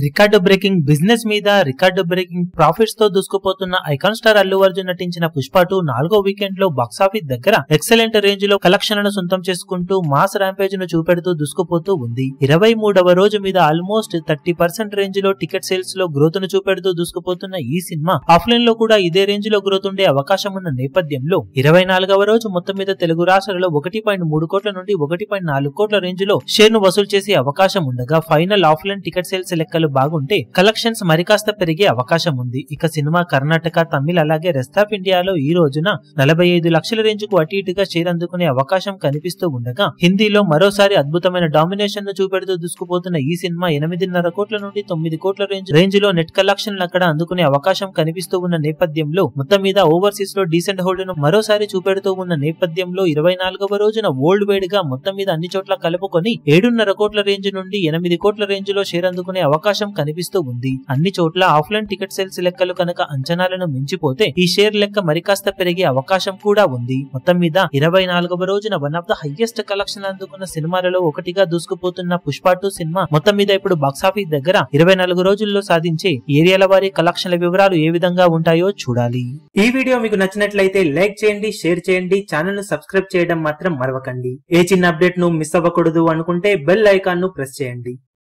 Record breaking business మీద record breaking profits తో దూసుకుపోతున్న icon star Allu Arjun నటించిన పుష్ప 2 4వ వీకెండ్ లో బాక్సాఫీస్ దగ్గర ఎక్సలెంట్ రేంజ్ లో కలెక్షన్లను సొంతం చేసుకుంటూ మాస్ ర్యాంపేజ్ ను చూపెడుతూ దూసుకుపోతూ ఉంది. 23వ రోజు మీద ఆల్మోస్ట్ 30% రేంజ్ లో టికెట్ సేల్స్ లో గ్రోత్ ను చూపెడుతూ దూసుకుపోతున్న ఈ సినిమా ఆఫ్లైన్ లో కూడా ఇదే రేంజ్ లో గ్రోత్ ఉండే అవకాశం ఉన్న నేపథ్యంలో 24వ రోజు మొత్తం మీద తెలుగు రాష్ట్రాలలో 1.3 కోట్ల నుండి 1.4 కోట్ల రేంజ్ లో షేర్ ను వసూలు చేసే అవకాశం ఉండగా ఫైనల్ ఆఫ్లైన్ టికెట్ సేల్స్ లెక్కలు బాగుంటే కలెక్షన్స్ మరికాస్త పెరిగే అవకాశం ఉంది. ఇక సినిమా కర్ణాటక, తమిళ అలాగే రెస్ట్ ఆఫ్ ఇండియాలో ఈ రోజున 45 లక్షల రేంజ్ కు అటు ఇటుగా షేర్ అందుకునే అవకాశం కనిపిస్తూ ఉండగా హిందీలో మరోసారి అద్భుతమైన డామినేషన్ ను చూపెడుతూ దూసుకుపోతున్న ఈ సినిమా 8.5 కోట్ల నుండి 9 కోట్ల రేంజ్ లో నెట్ కలెక్షన్లు అక్కడ అందుకునే అవకాశం కనిపిస్తూ ఉన్న నేపథ్యంలో మొత్తం మీద ఓవర్సీస్ లో డీసెంట్ హోల్డ్ ను మరోసారి చూపెడుతూ ఉన్న నేపథ్యంలో 24వ రోజున వరల్డ్ వైడ్ గా మొత్తం మీద అన్ని చోట్ల కలుపుకొని 7.5 కోట్ల రేంజ్ నుండి 8 కోట్ల రేంజ్ లో షేర్ అందుకునే అవకాశం కనిపిస్తూ ఉంది. అన్ని చోట్ల ఆఫ్లైన్ టికెట్ సేల్స్ లెక్కలు కనుక అంచనాలను మించిపోతే ఈ షేర్ లెక్క మరికాస్త పెరిగే అవకాశం కూడా ఉంది. మొత్తం మీద 24వ రోజున one of the highest collection అందుకున్న సినిమాలలో ఒకటిగా దూసుకుపోతున్న పుష్ప 2 సినిమా మొత్తం మీద ఇప్పుడు బాక్సాఫీస్ దగ్గర 24 రోజుల్లో సాధించే ఏరియాల వారీ కలెక్షన్ల వివరాలు ఏ విధంగా ఉంటాయో చూడాలి. ఈ వీడియో మీకు నచ్చినట్లయితే లైక్ చేయండి, షేర్ చేయండి, ఛానల్ ను సబ్స్క్రైబ్ చేయడం మాత్రం మరవకండి. ఏ చిన్న అప్డేట్ ను మిస్ అవ్వకూడదు అనుకుంటే బెల్ ఐకాన్ ను ప్రెస్ చేయండి.